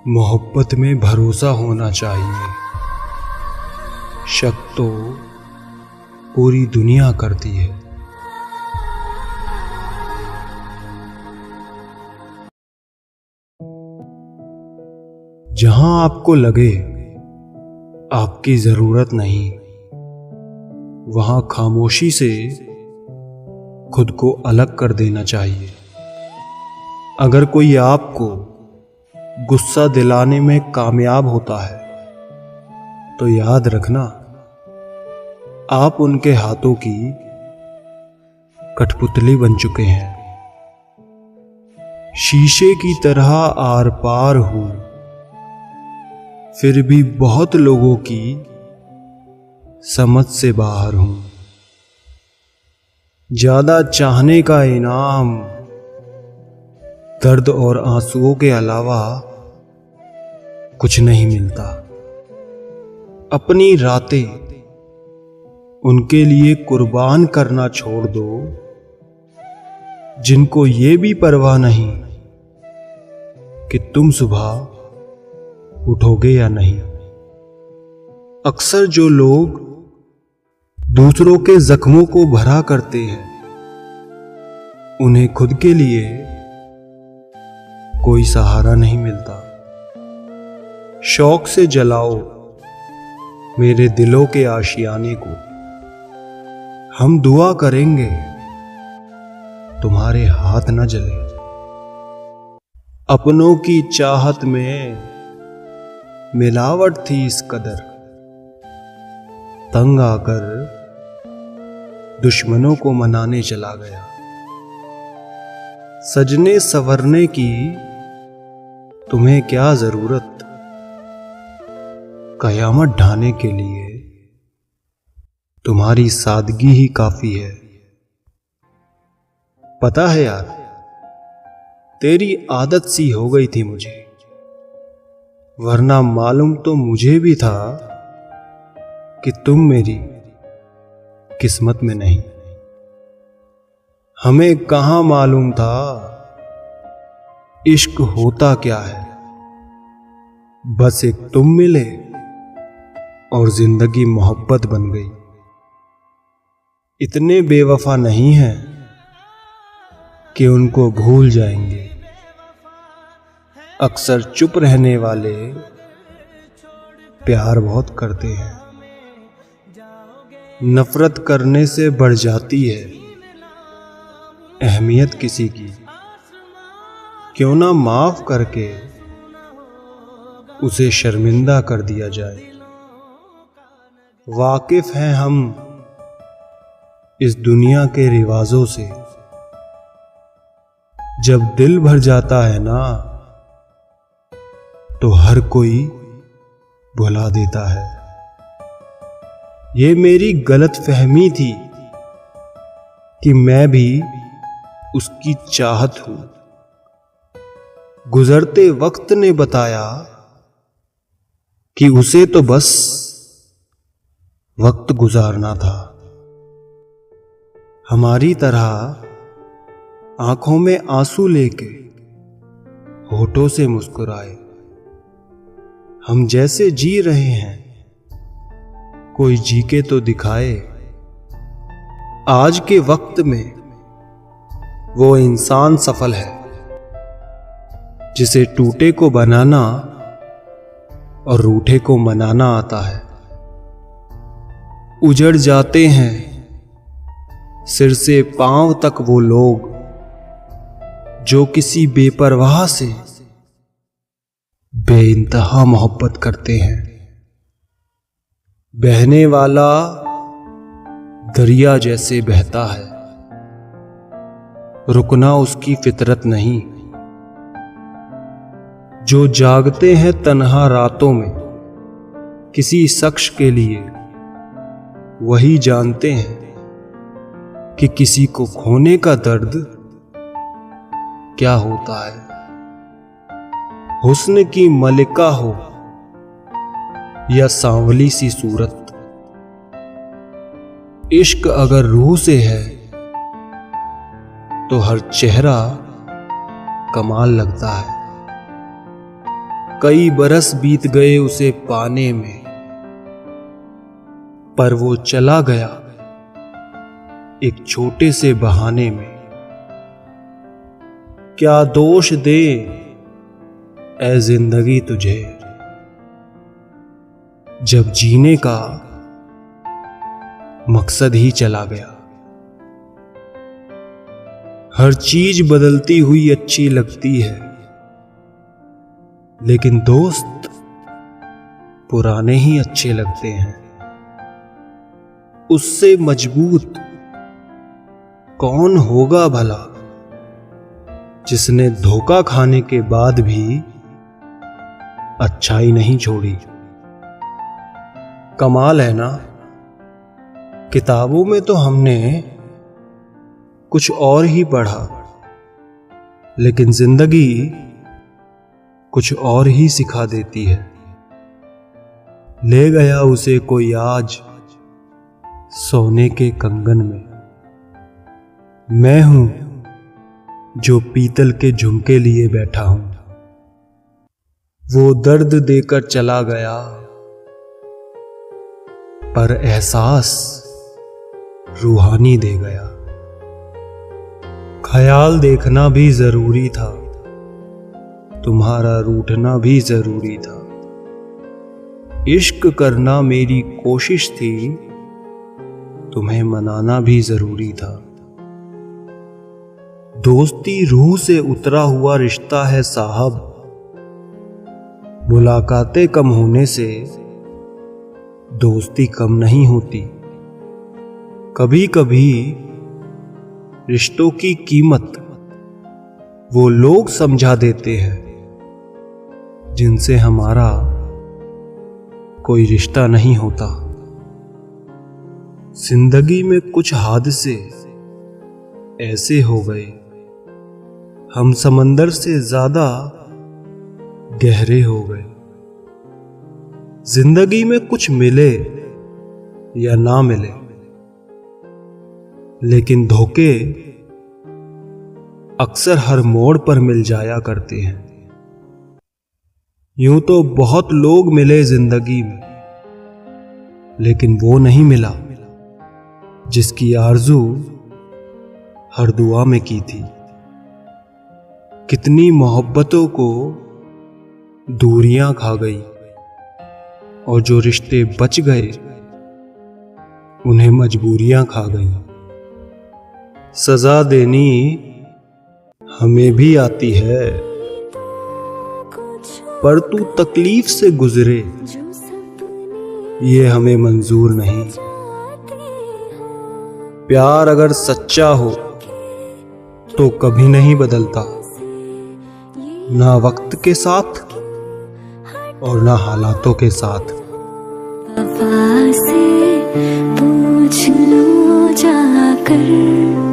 मोहब्बत में भरोसा होना चाहिए। शक तो पूरी दुनिया करती है। जहां आपको लगे आपकी जरूरत नहीं, वहां खामोशी से खुद को अलग कर देना चाहिए। अगर कोई आपको गुस्सा दिलाने में कामयाब होता है तो याद रखना, आप उनके हाथों की कठपुतली बन चुके हैं। शीशे की तरह आर पार हूं, फिर भी बहुत लोगों की समझ से बाहर हूं। ज्यादा चाहने का इनाम दर्द और आंसुओं के अलावा कुछ नहीं मिलता। अपनी रातें उनके लिए कुर्बान करना छोड़ दो जिनको ये भी परवाह नहीं कि तुम सुबह उठोगे या नहीं। अक्सर जो लोग दूसरों के जख्मों को भरा करते हैं, उन्हें खुद के लिए कोई सहारा नहीं मिलता। शौक से जलाओ मेरे दिलों के आशियाने को, हम दुआ करेंगे तुम्हारे हाथ न जले। अपनों की चाहत में मिलावट थी इस कदर, तंग आकर दुश्मनों को मनाने चला गया। सजने संवरने की तुम्हें क्या जरूरत, कयामत ढाने के लिए तुम्हारी सादगी ही काफी है। पता है यार, तेरी आदत सी हो गई थी मुझे, वरना मालूम तो मुझे भी था कि तुम मेरी किस्मत में नहीं। हमें कहां मालूम था इश्क होता क्या है। बस एक तुम मिले और जिंदगी मोहब्बत बन गई। इतने बेवफा नहीं हैं कि उनको भूल जाएंगे। अक्सर चुप रहने वाले प्यार बहुत करते हैं। नफरत करने से बढ़ जाती है अहमियत किसी की। क्यों ना माफ करके उसे शर्मिंदा कर दिया जाए। वाकिफ हैं हम इस दुनिया के रिवाजों से, जब दिल भर जाता है ना तो हर कोई भुला देता है। ये मेरी गलत फहमी थी कि मैं भी उसकी चाहत हूं। गुजरते वक्त ने बताया कि उसे तो बस वक्त गुजारना था। हमारी तरह आंखों में आंसू लेके होठों से मुस्कुराए। हम जैसे जी रहे हैं कोई जी के तो दिखाए। आज के वक्त में वो इंसान सफल है जिसे टूटे को बनाना और रूठे को मनाना आता है। उजड़ जाते हैं सिर से पांव तक वो लोग जो किसी बेपरवाह से बेइंतहा मोहब्बत करते हैं। बहने वाला दरिया जैसे बहता है, रुकना उसकी फितरत नहीं। जो जागते हैं तन्हा रातों में किसी शख्स के लिए, वही जानते हैं कि किसी को खोने का दर्द क्या होता है। हुस्न की मलिका हो या सांवली सी सूरत, इश्क अगर रूह से है तो हर चेहरा कमाल लगता है। कई बरस बीत गए उसे पाने में, पर वो चला गया एक छोटे से बहाने में। क्या दोष दे ऐ जिंदगी तुझे, जब जीने का मकसद ही चला गया। हर चीज बदलती हुई अच्छी लगती है, लेकिन दोस्त पुराने ही अच्छे लगते हैं। उससे मजबूत कौन होगा भला, जिसने धोखा खाने के बाद भी अच्छाई नहीं छोड़ी। कमाल है ना, किताबों में तो हमने कुछ और ही पढ़ा, लेकिन जिंदगी कुछ और ही सिखा देती है। ले गया उसे कोई आज सोने के कंगन में, मैं हूं जो पीतल के झुमके लिए बैठा हूं। वो दर्द देकर चला गया, पर एहसास रूहानी दे गया। ख्याल देखना भी जरूरी था, तुम्हारा रूठना भी जरूरी था। इश्क करना मेरी कोशिश थी, तुम्हें मनाना भी जरूरी था। दोस्ती रूह से उतरा हुआ रिश्ता है साहब, मुलाकातें कम होने से दोस्ती कम नहीं होती। कभी कभी रिश्तों की कीमत वो लोग समझा देते हैं जिनसे हमारा कोई रिश्ता नहीं होता। जिंदगी में कुछ हादसे ऐसे हो गए, हम समंदर से ज्यादा गहरे हो गए। जिंदगी में कुछ मिले या ना मिले, लेकिन धोखे अक्सर हर मोड़ पर मिल जाया करते हैं। यूं तो बहुत लोग मिले जिंदगी में, लेकिन वो नहीं मिला जिसकी आरज़ू हर दुआ में की थी। कितनी मोहब्बतों को दूरियां खा गई, और जो रिश्ते बच गए उन्हें मजबूरियां खा गई। सजा देनी हमें भी आती है, पर तू तकलीफ से गुजरे ये हमें मंजूर नहीं। प्यार अगर सच्चा हो तो कभी नहीं बदलता, ना वक्त के साथ और ना हालातों के साथ। वफा से पूछ लो जाकर।